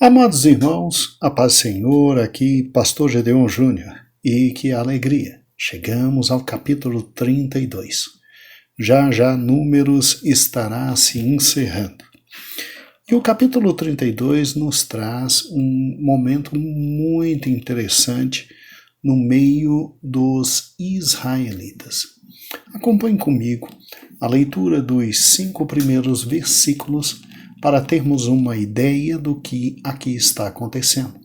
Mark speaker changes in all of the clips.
Speaker 1: Amados irmãos, a paz do Senhor, aqui Pastor Gedeon Júnior, e que alegria, chegamos ao capítulo 32. Já Números estará se encerrando. E o capítulo 32 nos traz um momento muito interessante no meio dos israelitas. Acompanhe comigo a leitura dos 5 primeiros versículos para termos uma ideia do que aqui está acontecendo.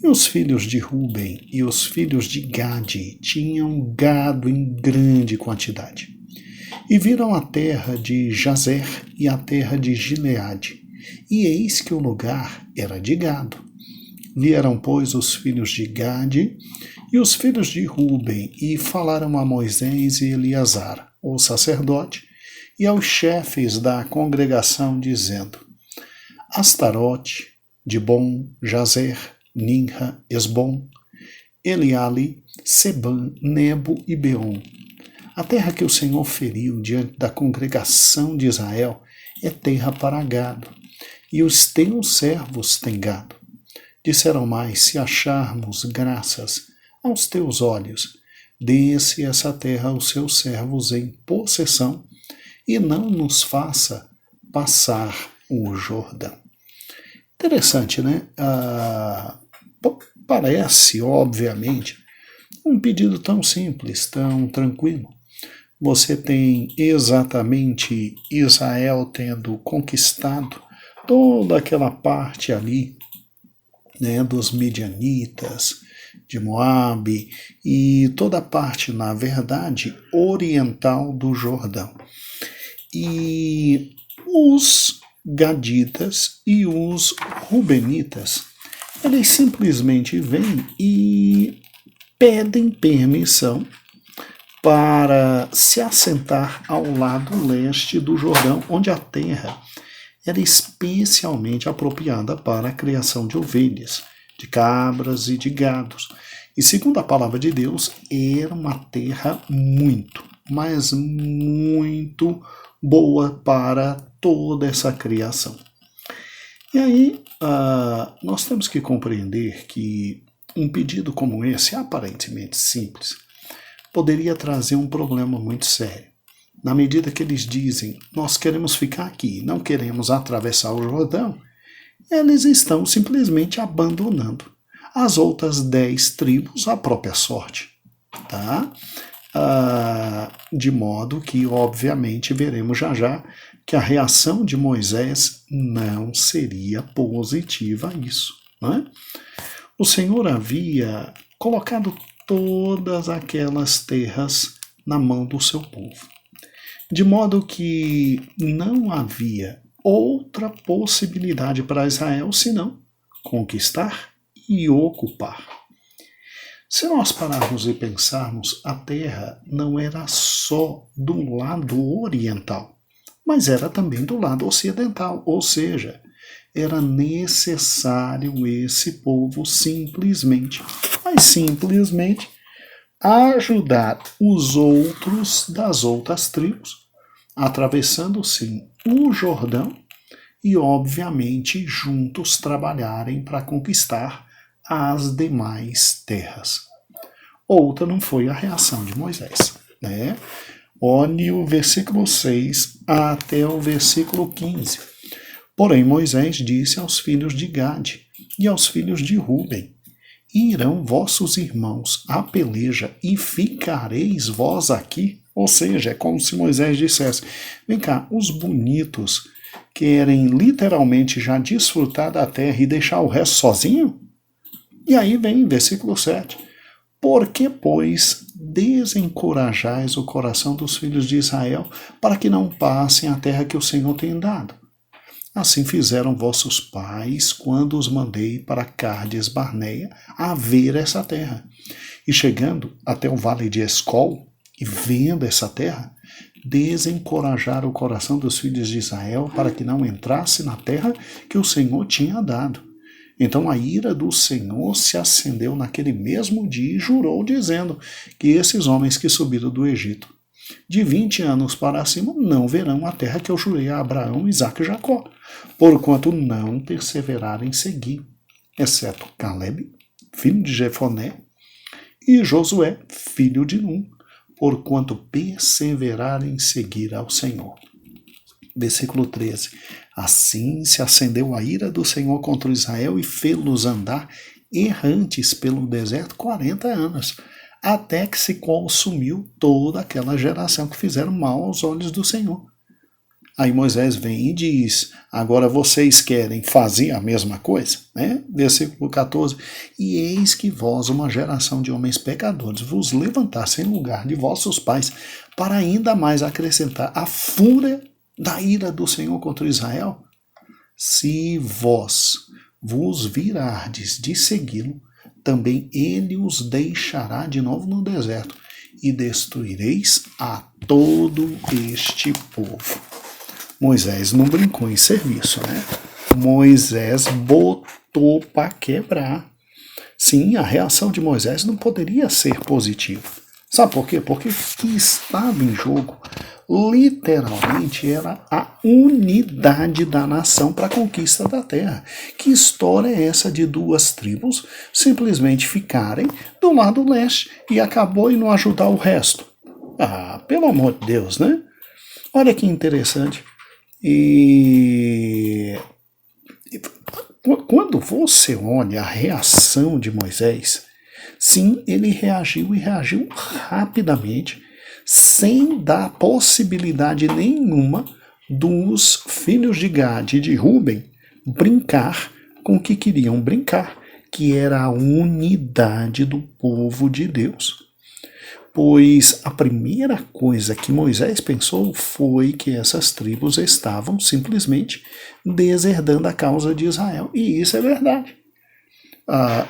Speaker 1: E os filhos de Ruben e os filhos de Gade tinham gado em grande quantidade. E viram a terra de Jazer e a terra de Gileade, e eis que o lugar era de gado. Vieram, pois, os filhos de Gade e os filhos de Ruben, e falaram a Moisés e Eleazar, o sacerdote, e aos chefes da congregação, dizendo: Astarote, Dibon, Jazer, Ninra, Esbom, Eliale, Sebam, Nebo e Beon. A terra que o Senhor feriu diante da congregação de Israel é terra para gado, e os teus servos têm gado. Disseram mais: se acharmos graças aos teus olhos, dê-se essa terra aos seus servos em possessão, e não nos faça passar o Jordão. Interessante, né? Parece, obviamente, um pedido tão simples, tão tranquilo. Você tem exatamente Israel tendo conquistado toda aquela parte ali, né, dos midianitas, de Moabe, e toda a parte, na verdade, oriental do Jordão. E os gaditas e os rubenitas, eles simplesmente vêm e pedem permissão para se assentar ao lado leste do Jordão, onde a terra era especialmente apropriada para a criação de ovelhas, de cabras e de gados. E segundo a palavra de Deus, era uma terra muito, mas muito boa para toda essa criação. E aí, nós temos que compreender que um pedido como esse, aparentemente simples, poderia trazer um problema muito sério. Na medida que eles dizem: nós queremos ficar aqui, não queremos atravessar o Jordão, eles estão simplesmente abandonando as outras 10 tribos à própria sorte. Tá? De modo que, obviamente, veremos já que a reação de Moisés não seria positiva a isso. Né? O Senhor havia colocado todas aquelas terras na mão do seu povo, de modo que não havia outra possibilidade para Israel senão conquistar e ocupar. Se nós pararmos e pensarmos, a terra não era só do lado oriental, mas era também do lado ocidental, ou seja, era necessário esse povo simplesmente ajudar os outros das outras tribos, atravessando sim o Jordão e, obviamente, juntos trabalharem para conquistar as demais terras. Outra não foi a reação de Moisés, né? Olhe o versículo 6 até o versículo 15. Porém, Moisés disse aos filhos de Gade e aos filhos de Ruben: irão vossos irmãos à peleja e ficareis vós aqui? Ou seja, é como se Moisés dissesse: vem cá, os bonitos querem literalmente já desfrutar da terra e deixar o resto sozinho? E aí vem versículo 7. Por que, pois, desencorajais o coração dos filhos de Israel para que não passem a terra que o Senhor tem dado? Assim fizeram vossos pais quando os mandei para Cádiz Barneia a ver essa terra. E chegando até o vale de Escol e vendo essa terra, desencorajaram o coração dos filhos de Israel para que não entrasse na terra que o Senhor tinha dado. Então a ira do Senhor se acendeu naquele mesmo dia e jurou, dizendo que esses homens que subiram do Egito de 20 anos para cima não verão a terra que eu jurei a Abraão, Isaque e Jacó, porquanto não perseveraram em seguir, exceto Caleb, filho de Jefoné, e Josué, filho de Num, porquanto perseveraram em seguir ao Senhor. Versículo 13. Assim se acendeu a ira do Senhor contra Israel e fê-los andar errantes pelo deserto 40 anos, até que se consumiu toda aquela geração que fizeram mal aos olhos do Senhor. Aí Moisés vem e diz, agora vocês querem fazer a mesma coisa? Né? Versículo 14, e eis que vós, uma geração de homens pecadores, vos levantasse em lugar de vossos pais, para ainda mais acrescentar a fúria da ira do Senhor contra Israel? Se vós vos virardes de segui-lo, também ele os deixará de novo no deserto, e destruireis a todo este povo. Moisés não brincou em serviço, né? Moisés botou para quebrar. Sim, a reação de Moisés não poderia ser positiva. Sabe por quê? Porque o que estava em jogo, literalmente, era a unidade da nação para a conquista da terra. Que história é essa de duas tribos simplesmente ficarem do lado leste e acabou e não ajudar o resto? Ah, pelo amor de Deus, né? Olha que interessante. E quando você olha a reação de Moisés, sim, ele reagiu e reagiu rapidamente, sem dar possibilidade nenhuma dos filhos de Gade e de Ruben brincar com o que queriam brincar, que era a unidade do povo de Deus. Pois a primeira coisa que Moisés pensou foi que essas tribos estavam simplesmente deserdando a causa de Israel. E isso é verdade.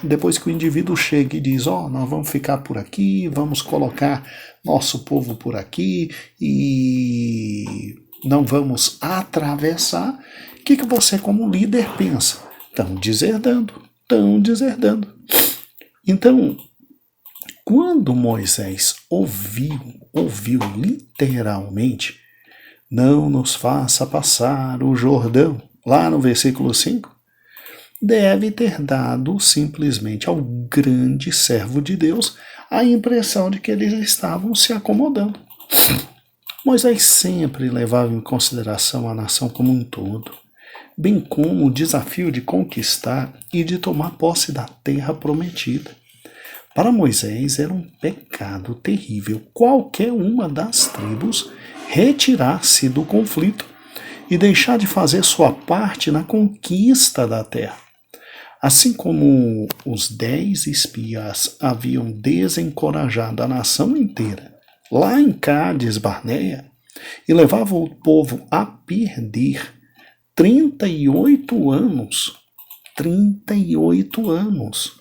Speaker 1: Depois que o indivíduo chega e diz, nós vamos ficar por aqui, vamos colocar nosso povo por aqui e não vamos atravessar, o que você como líder pensa? Estão deserdando. Então, quando Moisés ouviu literalmente, não nos faça passar o Jordão, lá no versículo 5, deve ter dado simplesmente ao grande servo de Deus a impressão de que eles estavam se acomodando. Moisés sempre levava em consideração a nação como um todo, bem como o desafio de conquistar e de tomar posse da terra prometida. Para Moisés era um pecado terrível qualquer uma das tribos retirar-se do conflito e deixar de fazer sua parte na conquista da terra. Assim como os 10 espias haviam desencorajado a nação inteira lá em Cádiz Barneia e levavam o povo a perder 38 anos. 38 anos.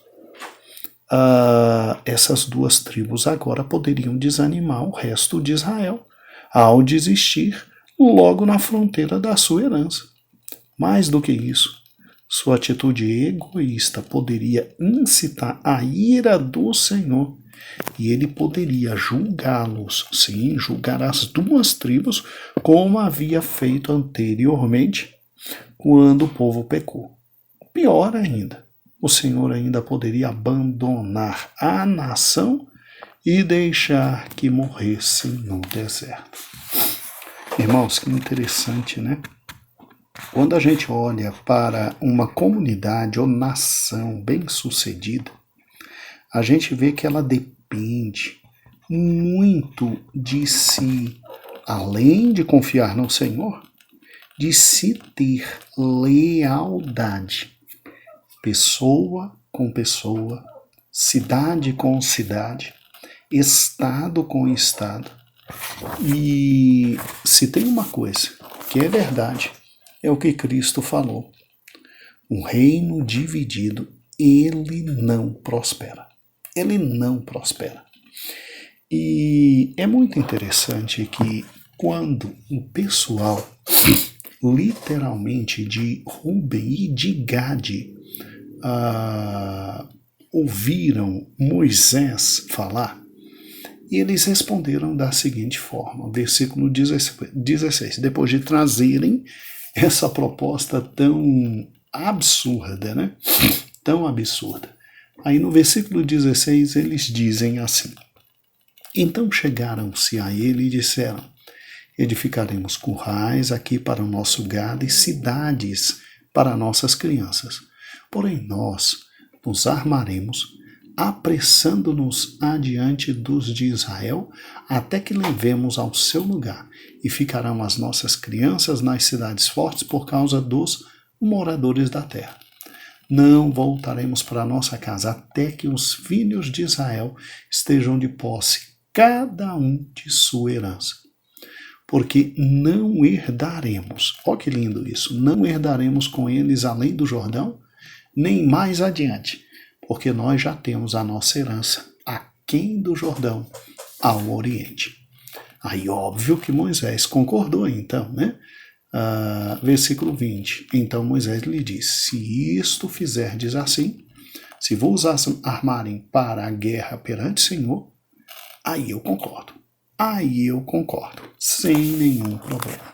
Speaker 1: Essas duas tribos agora poderiam desanimar o resto de Israel ao desistir logo na fronteira da sua herança. Mais do que isso, sua atitude egoísta poderia incitar a ira do Senhor e ele poderia julgá-los, sim, julgar as duas tribos como havia feito anteriormente quando o povo pecou. Pior ainda, o Senhor ainda poderia abandonar a nação e deixar que morresse no deserto. Irmãos, que interessante, né? Quando a gente olha para uma comunidade ou nação bem-sucedida, a gente vê que ela depende muito de si, além de confiar no Senhor, de se ter lealdade. Pessoa com pessoa, cidade com cidade, estado com estado. E se tem uma coisa que é verdade, é o que Cristo falou. Um reino dividido, ele não prospera. Ele não prospera. E é muito interessante que quando o pessoal, literalmente de Ruben e de Gade, ouviram Moisés falar, E eles responderam da seguinte forma, versículo 16, depois de trazerem essa proposta tão absurda, né? Tão absurda. Aí no versículo 16 eles dizem assim: então chegaram-se a ele e disseram: edificaremos currais aqui para o nosso gado e cidades para nossas crianças. Porém nós nos armaremos, apressando-nos adiante dos de Israel, até que levemos ao seu lugar, e ficarão as nossas crianças nas cidades fortes por causa dos moradores da terra. Não voltaremos para nossa casa até que os filhos de Israel estejam de posse, cada um de sua herança. Porque não herdaremos, ó que lindo isso, não herdaremos com eles além do Jordão, nem mais adiante, porque nós já temos a nossa herança aquém do Jordão, ao Oriente. Aí óbvio que Moisés concordou então, né? Versículo 20, então Moisés lhe disse: se isto fizerdes assim, se vos armarem para a guerra perante o Senhor, aí eu concordo, sem nenhum problema.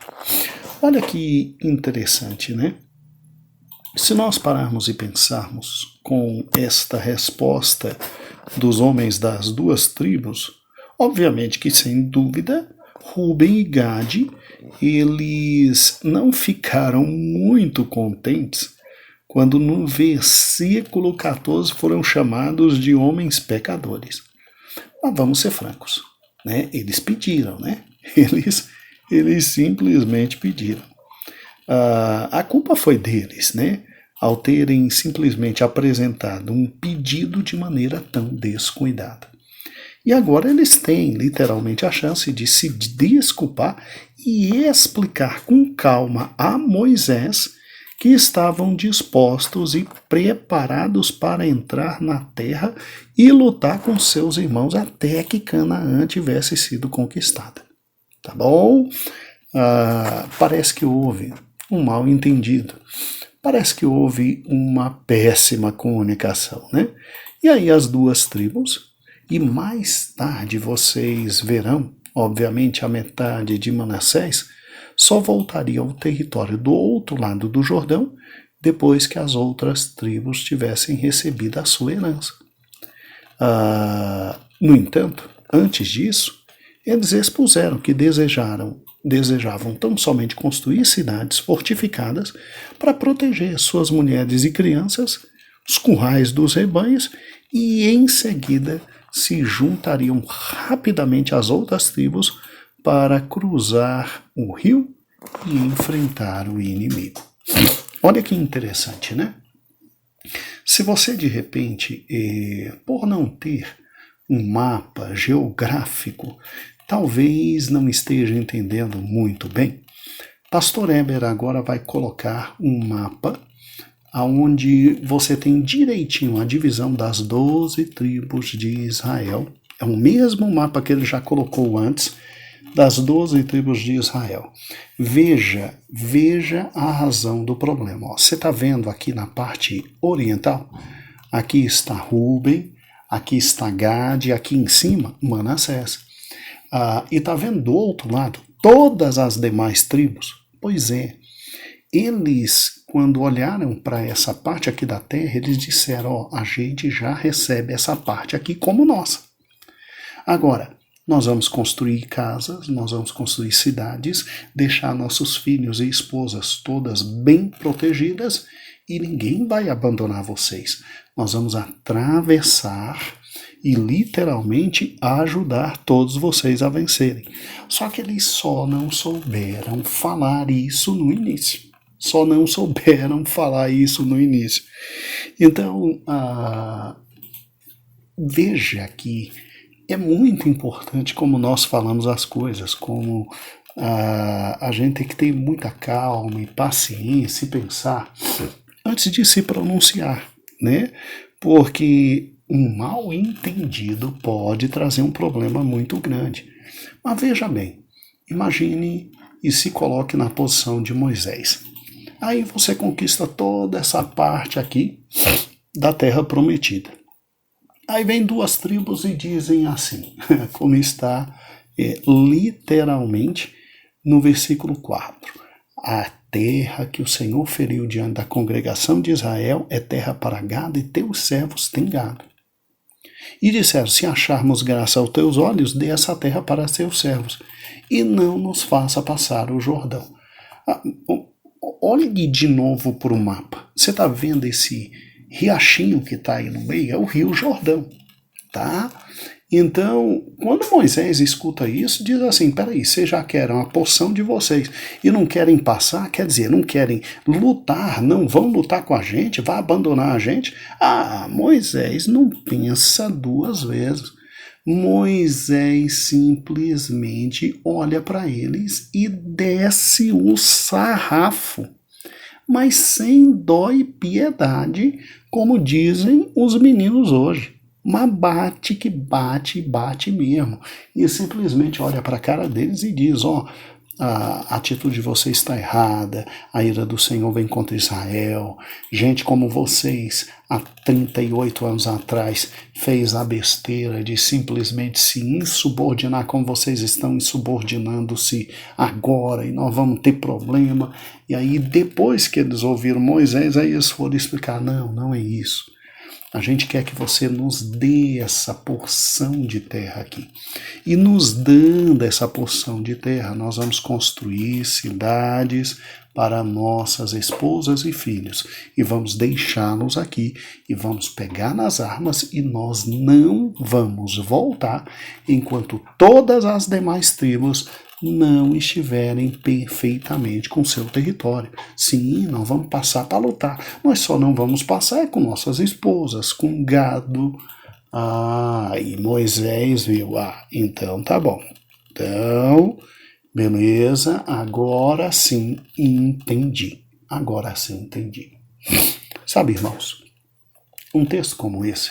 Speaker 1: Olha que interessante, né? Se nós pararmos e pensarmos com esta resposta dos homens das duas tribos, obviamente que sem dúvida Rúben e Gade, eles não ficaram muito contentes quando no versículo 14 foram chamados de homens pecadores. Mas vamos ser francos, né? Eles pediram, né? Eles simplesmente pediram. A culpa foi deles, né? Ao terem simplesmente apresentado um pedido de maneira tão descuidada. E agora eles têm literalmente a chance de se desculpar e explicar com calma a Moisés que estavam dispostos e preparados para entrar na terra e lutar com seus irmãos até que Canaã tivesse sido conquistada. Tá bom? Parece que houve um mal entendido. Parece que houve uma péssima comunicação, né? E aí as duas tribos, e mais tarde vocês verão, obviamente a metade de Manassés, só voltaria ao território do outro lado do Jordão depois que as outras tribos tivessem recebido a sua herança. No entanto, antes disso, eles expuseram que desejavam tão somente construir cidades fortificadas para proteger suas mulheres e crianças, os currais dos rebanhos, e em seguida se juntariam rapidamente às outras tribos para cruzar o rio e enfrentar o inimigo. Olha que interessante, né? Se você de repente, por não ter um mapa geográfico, talvez não esteja entendendo muito bem, Pastor Eber agora vai colocar um mapa onde você tem direitinho a divisão das 12 tribos de Israel. É o mesmo mapa que ele já colocou antes, das 12 tribos de Israel. Veja a razão do problema. Você está vendo aqui na parte oriental? Aqui está Rúben, aqui está Gade, aqui em cima, Manassés. E está vendo do outro lado todas as demais tribos? Pois é, eles, quando olharam para essa parte aqui da terra, eles disseram: a gente já recebe essa parte aqui como nossa. Agora, nós vamos construir casas, nós vamos construir cidades, deixar nossos filhos e esposas todas bem protegidas e ninguém vai abandonar vocês. Nós vamos atravessar e literalmente ajudar todos vocês a vencerem. Só que eles só não souberam falar isso no início. Então, veja que é muito importante como nós falamos as coisas, como a gente tem que ter muita calma e paciência e pensar antes de se pronunciar, né? Porque um mal entendido pode trazer um problema muito grande. Mas veja bem, imagine e se coloque na posição de Moisés. Aí você conquista toda essa parte aqui da terra prometida. Aí vem duas tribos e dizem assim, como está literalmente no versículo 4. A terra que o Senhor feriu diante da congregação de Israel é terra para gado e teus servos têm gado. E disseram, se acharmos graça aos teus olhos, dê essa terra para seus servos, e não nos faça passar o Jordão. Olhe de novo para o mapa. Você está vendo esse riachinho que está aí no meio? É o Rio Jordão, tá? Então, quando Moisés escuta isso, diz assim, peraí, vocês já querem a porção de vocês e não querem passar, quer dizer, não querem lutar, não vão lutar com a gente, vai abandonar a gente? Ah, Moisés não pensa duas vezes. Moisés simplesmente olha para eles e desce o sarrafo, mas sem dó e piedade, como dizem os meninos hoje. Mas bate que bate, bate mesmo. E simplesmente olha para a cara deles e diz, a atitude de vocês está errada, a ira do Senhor vem contra Israel. Gente como vocês, há 38 anos atrás, fez a besteira de simplesmente se insubordinar como vocês estão insubordinando-se agora, e nós vamos ter problema. E aí, depois que eles ouviram Moisés, aí eles foram explicar, não é isso. A gente quer que você nos dê essa porção de terra aqui. E nos dando essa porção de terra, nós vamos construir cidades para nossas esposas e filhos. E vamos deixá-los aqui e vamos pegar nas armas e nós não vamos voltar enquanto todas as demais tribos não estiverem perfeitamente com seu território. Sim, nós vamos passar para lutar. Nós só não vamos passar com nossas esposas, com gado. E Moisés viu. Então tá bom. Então, beleza, agora sim entendi. Agora sim entendi. Sabe, irmãos, um texto como esse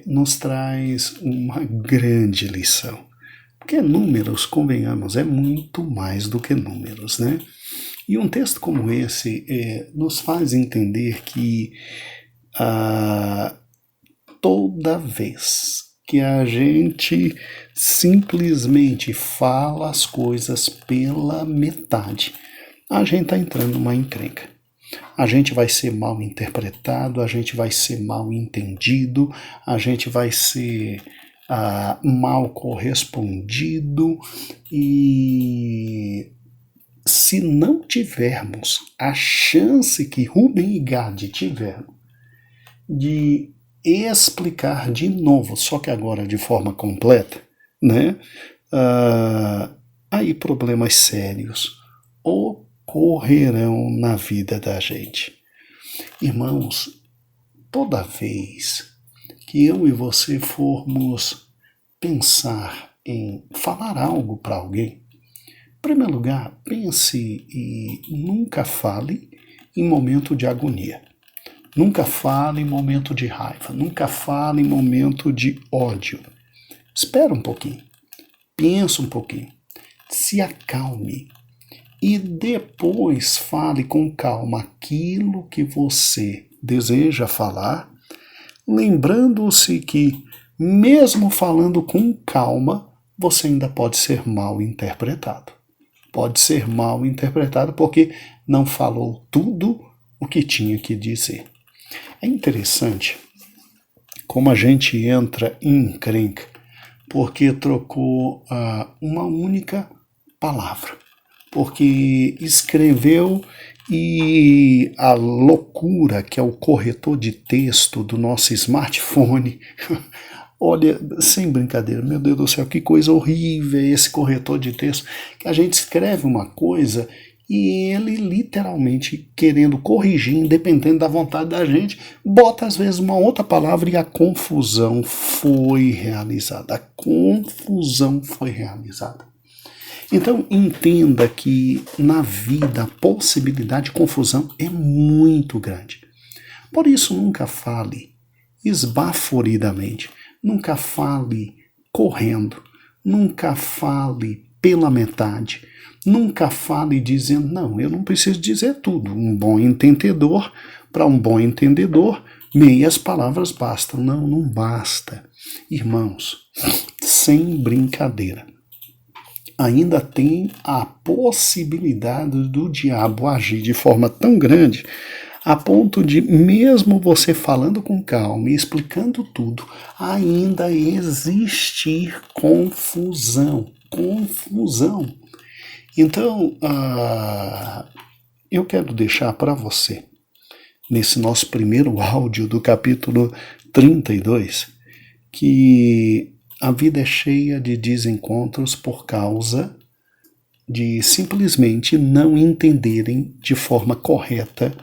Speaker 1: nos traz uma grande lição. Porque números, convenhamos, é muito mais do que números, né? E um texto como esse nos faz entender que toda vez que a gente simplesmente fala as coisas pela metade, a gente está entrando numa encrenca. A gente vai ser mal interpretado, a gente vai ser mal entendido, a gente vai ser mal correspondido, e se não tivermos a chance que Rubem e Gad tiveram de explicar de novo, só que agora de forma completa, né? Aí problemas sérios ocorrerão na vida da gente. Irmãos, toda vez que eu e você formos pensar em falar algo para alguém, em primeiro lugar, pense e nunca fale em momento de agonia. Nunca fale em momento de raiva. Nunca fale em momento de ódio. Espera um pouquinho. Pensa um pouquinho. Se acalme. E depois fale com calma aquilo que você deseja falar, lembrando-se que, mesmo falando com calma, você ainda pode ser mal interpretado. Pode ser mal interpretado porque não falou tudo o que tinha que dizer. É interessante como a gente entra em encrenca porque trocou uma única palavra. Porque escreveu e a loucura que é o corretor de texto do nosso smartphone, olha, sem brincadeira, meu Deus do céu, que coisa horrível esse corretor de texto, que a gente escreve uma coisa e ele literalmente querendo corrigir, independente da vontade da gente, bota às vezes uma outra palavra e a confusão foi realizada. A confusão foi realizada. Então, entenda que na vida a possibilidade de confusão é muito grande. Por isso, nunca fale esbaforidamente, nunca fale correndo, nunca fale pela metade, nunca fale dizendo, não, eu não preciso dizer tudo. Um bom entendedor, para um bom entendedor, Meias palavras bastam. Não, não basta. Irmãos, sem brincadeira, ainda tem a possibilidade do diabo agir de forma tão grande a ponto de, mesmo você falando com calma e explicando tudo, ainda existir confusão. Confusão. Então, eu quero deixar para você, nesse nosso primeiro áudio do capítulo 32, que a vida é cheia de desencontros por causa de simplesmente não entenderem de forma correta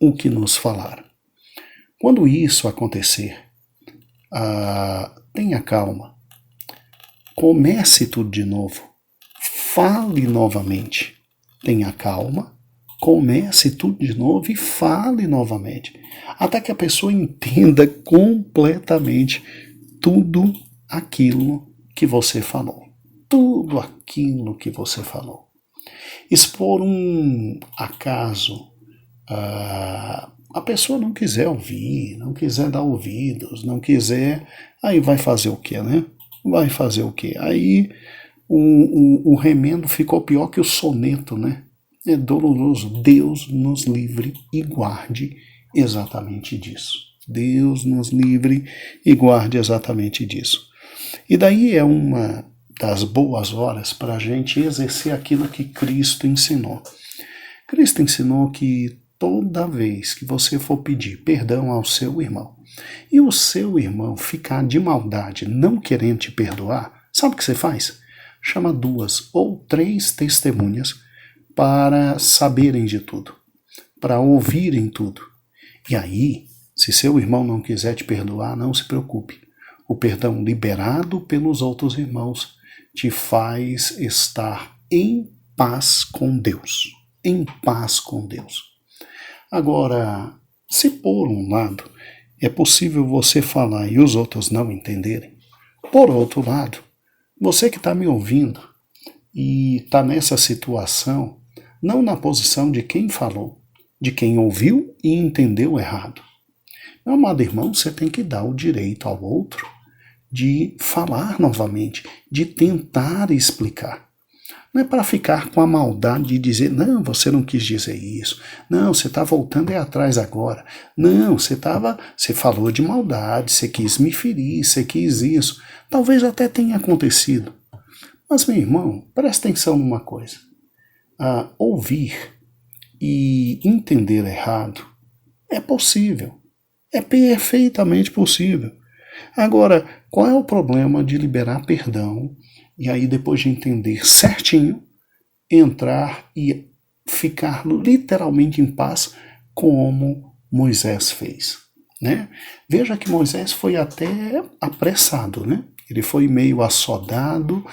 Speaker 1: o que nos falaram. Quando isso acontecer, tenha calma, comece tudo de novo, fale novamente, tenha calma, comece tudo de novo e fale novamente, até que a pessoa entenda completamente tudo aquilo que você falou. Tudo aquilo que você falou. Expor um acaso, a pessoa não quiser ouvir, não quiser dar ouvidos, não quiser, aí vai fazer o quê, né? Vai fazer o quê? Aí o remendo ficou pior que o soneto, né? É doloroso. Deus nos livre e guarde exatamente disso. Deus nos livre e guarde exatamente disso. E daí é uma das boas horas para a gente exercer aquilo que Cristo ensinou. Cristo ensinou que toda vez que você for pedir perdão ao seu irmão e o seu irmão ficar de maldade não querendo te perdoar, sabe o que você faz? Chama 2 ou 3 testemunhas para saberem de tudo, para ouvirem tudo. E aí, se seu irmão não quiser te perdoar, não se preocupe. O perdão liberado pelos outros irmãos te faz estar em paz com Deus. Em paz com Deus. Agora, se por um lado é possível você falar e os outros não entenderem, por outro lado, você que está me ouvindo e está nessa situação, não na posição de quem falou, de quem ouviu e entendeu errado. Meu amado irmão, você tem que dar o direito ao outro de falar novamente, de tentar explicar. Não é para ficar com a maldade de dizer, não, você não quis dizer isso, não, você está voltando atrás agora, não, você falou de maldade, você quis me ferir, você quis isso. Talvez até tenha acontecido. Mas, meu irmão, presta atenção numa coisa. Ouvir e entender errado é possível. É perfeitamente possível. Agora, qual é o problema de liberar perdão e aí depois de entender certinho, entrar e ficar literalmente em paz como Moisés fez, né? Veja que Moisés foi até apressado, né? Ele foi meio assodado,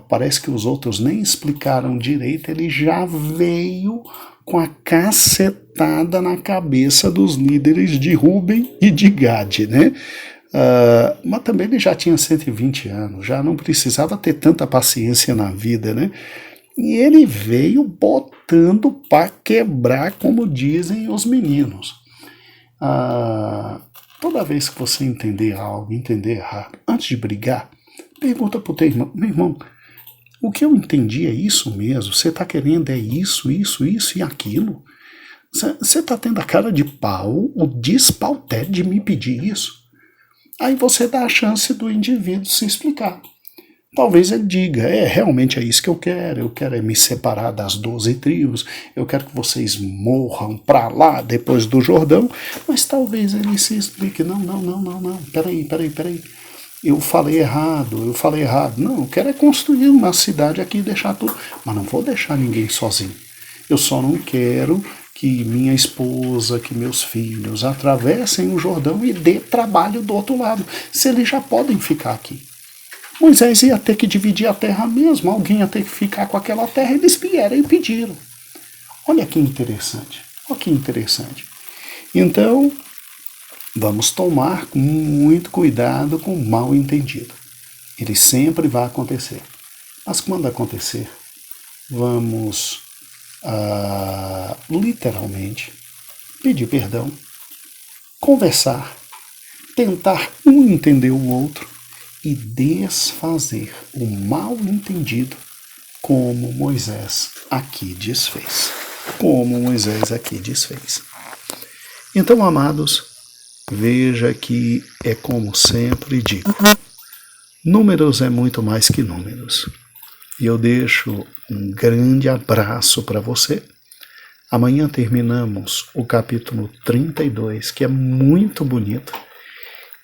Speaker 1: parece que os outros nem explicaram direito, ele já veio com a cacetada na cabeça dos líderes de Ruben e de Gade, né? Mas também ele já tinha 120 anos, já não precisava ter tanta paciência na vida, né? E ele veio botando para quebrar, como dizem os meninos. Toda vez que você entender algo, entender errado, antes de brigar, pergunta para o teu irmão, meu irmão, o que eu entendi é isso mesmo? Você está querendo é isso, isso, isso e aquilo? Você está tendo a cara de pau, o despauté de me pedir isso? Aí você dá a chance do indivíduo se explicar. Talvez ele diga, realmente é isso que eu quero é me separar das 12 tribos, eu quero que vocês morram para lá depois do Jordão, mas talvez ele se explique, não, peraí, eu falei errado, não, eu quero é construir uma cidade aqui e deixar tudo, mas não vou deixar ninguém sozinho, eu só não quero que minha esposa, que meus filhos atravessem o Jordão e dê trabalho do outro lado, se eles já podem ficar aqui. Moisés ia ter que dividir a terra mesmo, alguém ia ter que ficar com aquela terra, eles vieram e pediram. Olha que interessante, olha que interessante. Então, vamos tomar muito cuidado com o mal entendido. Ele sempre vai acontecer. Mas quando acontecer, vamos literalmente pedir perdão, conversar, tentar um entender o outro e desfazer o mal entendido, como Moisés aqui desfez. Como Moisés aqui desfez. Então, amados, veja que é como sempre digo, números é muito mais que números. E eu deixo um grande abraço para você. Amanhã terminamos o capítulo 32, que é muito bonito.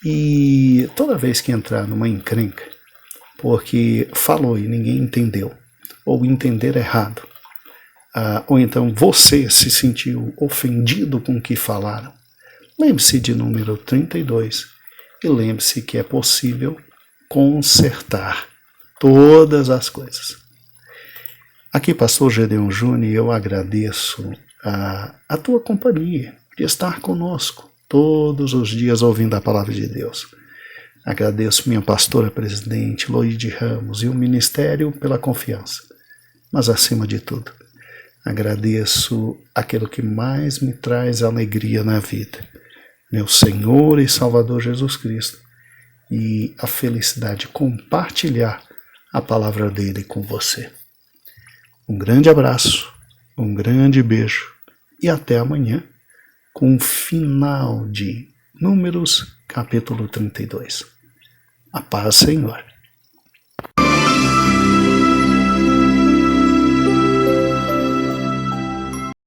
Speaker 1: E toda vez que entrar numa encrenca, porque falou e ninguém entendeu, ou entender errado, ou então você se sentiu ofendido com o que falaram, lembre-se de número 32 e lembre-se que é possível consertar todas as coisas. Aqui, pastor Gedeon Júnior, eu agradeço a tua companhia, de estar conosco todos os dias ouvindo a palavra de Deus. Agradeço minha pastora presidente, Loide Ramos, e o ministério pela confiança. Mas, acima de tudo, agradeço aquilo que mais me traz alegria na vida, meu Senhor e Salvador Jesus Cristo, e a felicidade de compartilhar a palavra dele com você. Um grande abraço, um grande beijo e até amanhã com o final de Números, capítulo 32. A paz, Senhor.